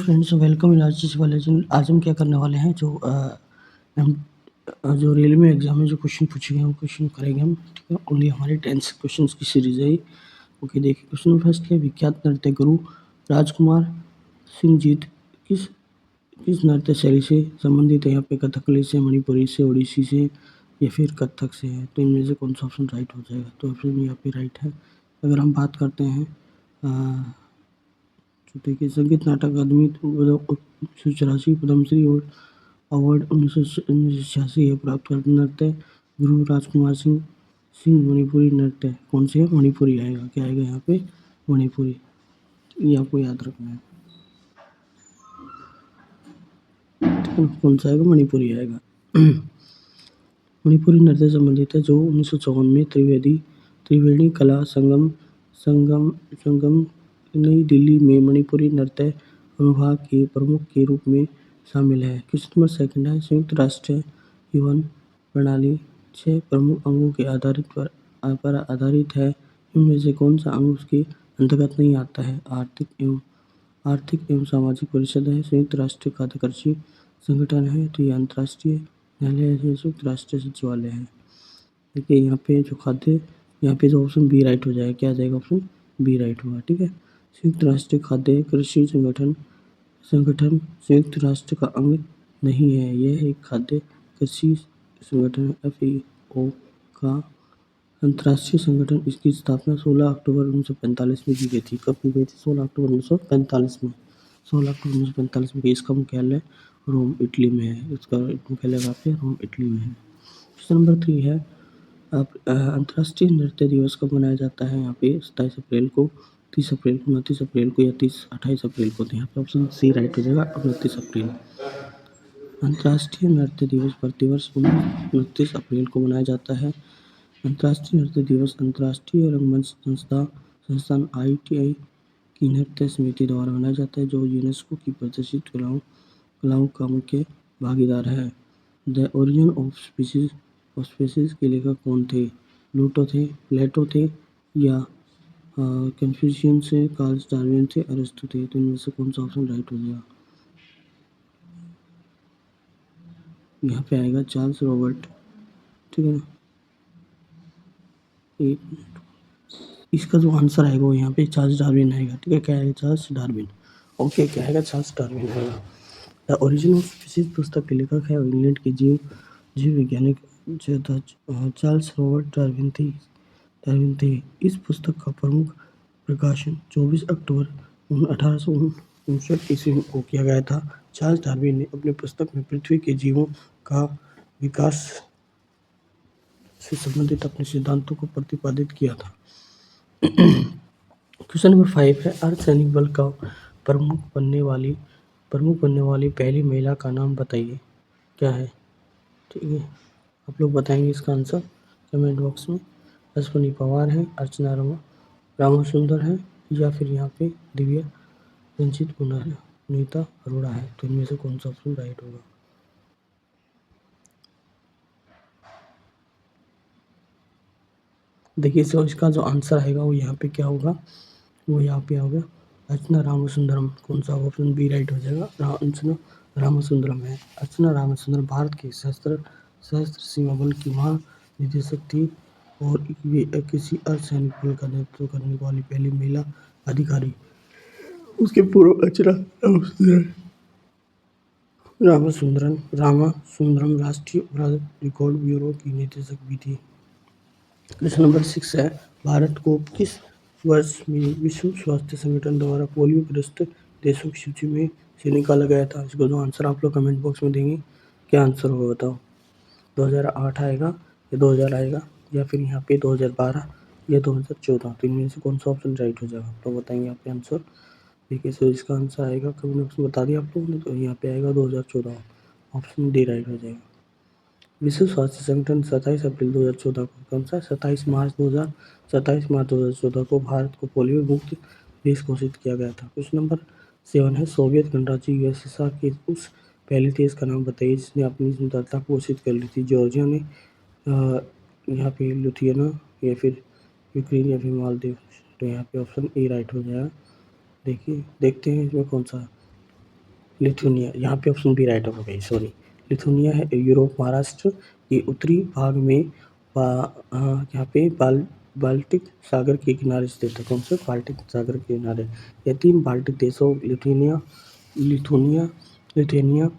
Friends, welcome in RGC college. आज हम क्या करने वाले हैं, जो रेलवे एग्जाम में जो क्वेश्चन पूछे गए हैं वो क्वेश्चन करेंगे हम। ठीक है, ओनली हमारे 10 क्वेश्चंस की सीरीज है ये। ओके, देखिए क्वेश्चन फर्स्ट है, विख्यात नृत्य गुरु राजकुमार सिंह जीत किस किस नृत्य शैली से संबंधित है? यहाँ पे कथकली से, मणिपुरी से, ओडिसी से या फिर कथक से है। तो इनमें से कौन सा ऑप्शन राइट हो जाएगा? तो ऑप्शन यहाँ पे राइट है। अगर हम बात करते हैं तो देखिए, संगीत नाटक अकादमी 1984 पद्मश्री और अवार्ड 1986 है प्राप्त करते नृत्य गुरु राजकुमार सिंह सिंह मणिपुरी नृत्य कौन से है? मणिपुरी आएगा। क्या आएगा यहाँ पे? मणिपुरी। ये आपको याद रखना है। कौन सा आएगा? मणिपुरी आएगा। मणिपुरी नृत्य संबंधित है जो 1954 में त्रिवेणी कला संगम संगम संगम नई दिल्ली में मणिपुरी नृत्य अनुभाग के प्रमुख के रूप में शामिल है। क्वेश्चन नंबर सेकंड है, संयुक्त राष्ट्र यौन प्रणाली 6 प्रमुख अंगों के पर आधारित है। इनमें से कौन सा अंग उसके अंतर्गत नहीं आता है? आर्थिक एवं सामाजिक परिषद है, संयुक्त राष्ट्र खाद्य कृषि संगठन है, तो ये अंतर्राष्ट्रीय न्यायालय है, संयुक्त राष्ट्र सचिवालय है। देखिए यहाँ पे जो ऑप्शन बी राइट हो जाएगा। क्या आ जाएगा? ऑप्शन बी राइट होगा। ठीक है, संयुक्त राष्ट्र खाद्य कृषि संगठन संगठन संयुक्त राष्ट्र का अंग नहीं है। यह एक खाद्य कृषि संगठन FAO का अंतर्राष्ट्रीय संगठन। इसकी स्थापना 16 अक्टूबर 1945 में की गई थी। कब की गई थी? 16 अक्टूबर 1945 में। 16 अक्टूबर 1945 में। इसका मुख्यालय रोम, इटली में है। इसका मुख्यालय कहाँ पे? रोम, इटली में है। क्वेश्चन नंबर 3 है, अंतर्राष्ट्रीय नृत्य दिवस कब मनाया जाता है? यहाँ पे 27 अप्रैल को, 30 अप्रैल को, 29 अप्रैल को या 28 अप्रैल को। तो यहाँ पे ऑप्शन सी राइट हो जाएगा, 29 अप्रैल। अंतर्राष्ट्रीय नृत्य दिवस प्रतिवर्ष 29 अप्रैल को मनाया जाता है। अंतर्राष्ट्रीय नृत्य दिवस अंतर्राष्ट्रीय रंगमंच संस्थान ITI की नृत्य समिति द्वारा मनाया जाता है, जो यूनेस्को की प्रतिष्ठित कलाओं का मुख्य भागीदार है। द ओरिजिन ऑफ स्पीसीज के लेखक कौन थे? प्लेटो थे या कन्फ्यूशियस थे, कार्ल डार्विन थे, अरिस्टो थे। तो इनमें से कौन सा ऑप्शन राइट हो जाएगा? यहाँ पे आएगा चार्ल्स रॉबर्ट। ठीक है ना, इसका जो आंसर आएगा वो यहाँ पे चार्ल्स डार्विन आएगा। ठीक है, क्या आएगा? Charles Darwin. ओके, क्या आएगा? चार्ल्स डार्विन आएगा। द ओरिजिन ऑफ स्पीसीज पुस्तक के लेखक है इंग्लैंड के जीव वैज्ञानिक चार्ल्स रॉबर्ट डार्विन थे। इस पुस्तक का प्रमुख प्रकाशन 24 अक्टूबर 1859 ईस्वी को किया गया था। चार्ल्स डार्विन ने अपनी पुस्तक में पृथ्वी के जीवों का विकास से संबंधित अपने सिद्धांतों को प्रतिपादित किया था। क्वेश्चन नंबर 5 है, अर्धसैनिक बल का प्रमुख बनने वाली पहली महिला का नाम बताइए। क्या है? ठीक है, आप लोग बताएंगे इसका आंसर कमेंट बॉक्स में। अश्विनी पवार है, अर्चना रामसुंदर है, या फिर यहाँ पे दिव्या रंजीत कुमार है, नीता अरोड़ा है। तो इनमें से कौन सा ऑप्शन राइट होगा? देखिए, सो इसका जो आंसर आएगा वो यहाँ पे क्या होगा? वो यहाँ पे होगा अर्चना रामसुंदरम। कौन सा? ऑप्शन बी राइट हो जाएगा। अर्चना रामसुंदरम है। अर्चना रामसुंदरम भारत के सशस्त्र सीमा बल की महानिदेशक थी और वे किसी अर्धसैनिक बल का नेतृत्व करने वाली पहली महिला अधिकारी। उसके पूर्व अर्चना रामासुंदरम राष्ट्रीय अपराध रिकॉर्ड ब्यूरो की निदेशक भी थी। क्वेश्चन नंबर 6 है, भारत को किस वर्ष में विश्व स्वास्थ्य संगठन द्वारा पोलियो ग्रस्त देशों की सूची में से निकाला गया था? इसको जो आंसर आप लोग कमेंट बॉक्स में देंगे। क्या आंसर होगा बताओ? 2008 आएगा या 2000 आएगा या फिर यहाँ पे 2012 या 2014? तो इनमें से कौन सा ऑप्शन राइट हो जाएगा? आप लोग बताएंगे यहाँ पे आंसर। देखिए, सो इसका आंसर आएगा, कमेंट बॉक्स में बता दिया आप लोगों ने, तो यहाँ पे आएगा 2014। ऑप्शन डी राइट हो जाएगा। विश्व स्वास्थ्य संगठन 27 अप्रैल 2014 को, कौन सा? 27 मार्च 2014 को भारत को पोलियो मुक्त देश घोषित किया गया था। क्वेश्चन नंबर 7 है, सोवियत गणराज्य USSR के उस पहले देश का नाम बताइए जिसने अपनी स्वतंत्रता घोषित कर ली थी। जॉर्जिया ने, यहाँ पे लिथुआनिया या फिर यूक्रेन या फिर मालदीव। तो यहाँ पे ऑप्शन ए राइट हो जाएगा। देखिए, देखते हैं इसमें कौन सा लिथुनिया, यहाँ पे ऑप्शन बी राइट होगा भाई, सॉरी। लिथुनिया है यूरोप महाराष्ट्र के उत्तरी भाग में, यहाँ पे बाल्टिक सागर के किनारे स्थित है। कौन सा? बाल्टिक सागर के किनारे। ये 3 बाल्टिक देशों लिथुनिया लिथुनिया लिथुनिया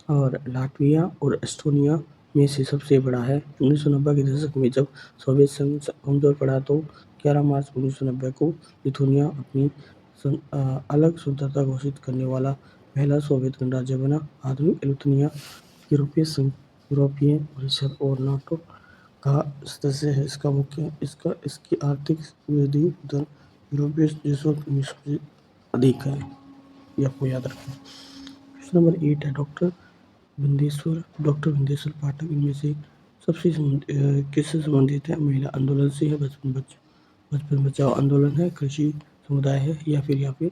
और लाटविया और एस्टोनिया में से सबसे बड़ा है। 1990 के दशक में जब सोवियत संघ कमजोर पड़ा तो 11 मार्च 1990 को लिथुनिया अपनी अलग स्वतंत्रता घोषित करने वाला पहला सोवियत गणराज्य बना। आधुनिक लिथुनिया यूरोपीय परिषद और नाटो का सदस्य है। इसकी आर्थिक वृद्धि दर यूरोपीय देशों में सबसे अधिक है। ये आपको याद रखना है। क्वेश्चन नंबर 8 है डॉक्टर विंदेश्वर पाठक इनमें से किससे संबंधित है? महिला आंदोलन से है, बचपन बचाओ आंदोलन है, कृषि समुदाय है, या फिर यहाँ पे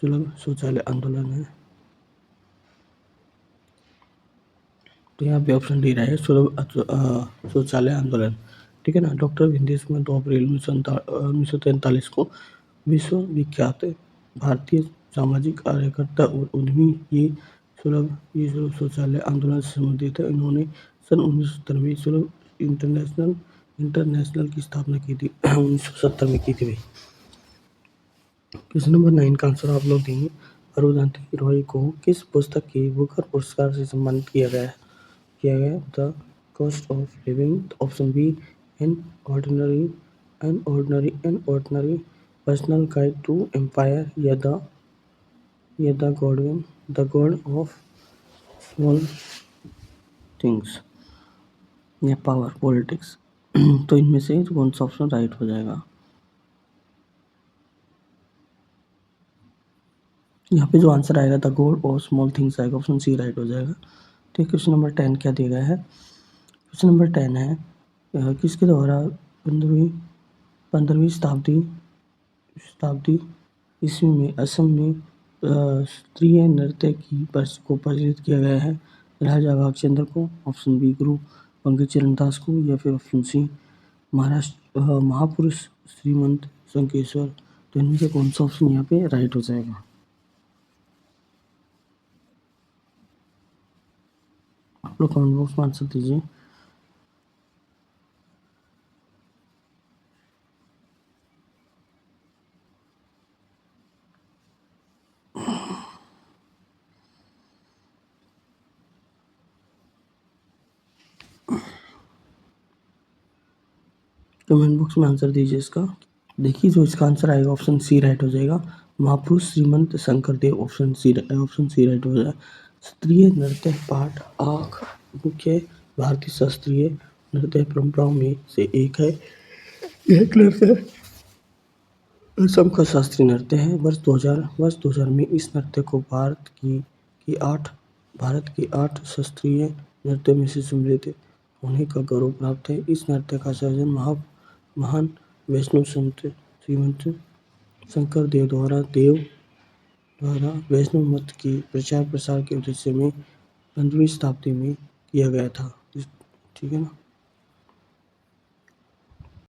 सुलभ शौचालय आंदोलन है। तो यहाँ पे ऑप्शन डी रहा है सुलभ शौचालय आंदोलन। ठीक है ना। डॉक्टर विंदेश्वर 2 अप्रैल 1943 को विश्व विख्यात भारतीय सामाजिक कार्यकर्ता और उद्यमी ये सुलभ शौचालय आंदोलन से संबंधित है। इन्होंने सन 1970 में सुलभ इंटरनेशनल की स्थापना की थी। 1970 में की थी भाई। क्वेश्चन नंबर 9 का आंसर आप लोग देंगे। अरुंधति रॉय को किस पुस्तक के बुकर पुरस्कार से सम्मानित किया गया है? The cost of living, option B an ordinary personal guide to empire, या the god of small things, या पावर पॉलिटिक्स। तो इनमें से कौन सा ऑप्शन राइट हो जाएगा? यहाँ पे जो आंसर आएगा the god of small things आएगा, ऑप्शन सी राइट हो जाएगा। ठीक। क्वेश्चन नंबर 10 क्या दिया गया है? क्वेश्चन नंबर 10 है किसके द्वारा 15वीं शताब्दी ईस्वी में असम में शास्त्रीय नृत्य को प्रचलित किया गया है? राजा भागचंद्र को, ऑप्शन बी गुरु पंकज चरण दास को, या फिर ऑप्शन सी महापुरुष श्रीमंत शंकेश्वर। तो इनमें से कौन सा ऑप्शन यहाँ पे राइट हो जाएगा? आप लोग कमेंट बॉक्स में आंसर दीजिए। कमेंट बॉक्स में आंसर दीजिए इसका। देखिए जो इसका आंसर आएगा ऑप्शन सी राइट हो जाएगा। महापुरुष श्रीमंत शंकरदेव, ऑप्शन सी राइट हो जाएगा। शास्त्रीय नृत्य पाठ आँख मुख्य भारतीय शास्त्रीय नृत्य परंपराओं में से एक है। यह नृत्य असम का शास्त्रीय नृत्य है। वर्ष 2000 में इस नृत्य को भारत की 8 शास्त्रीय नृत्यों में से सम्मिलित होने का गौरव प्राप्त है। इस नृत्य का सर्जन महान वैष्णव संत श्रीमंत शंकरदेव द्वारा वैष्णव मत के प्रचार प्रसार के उद्देश्य में 15वीं शताब्दी में किया गया था। ठीक है ना।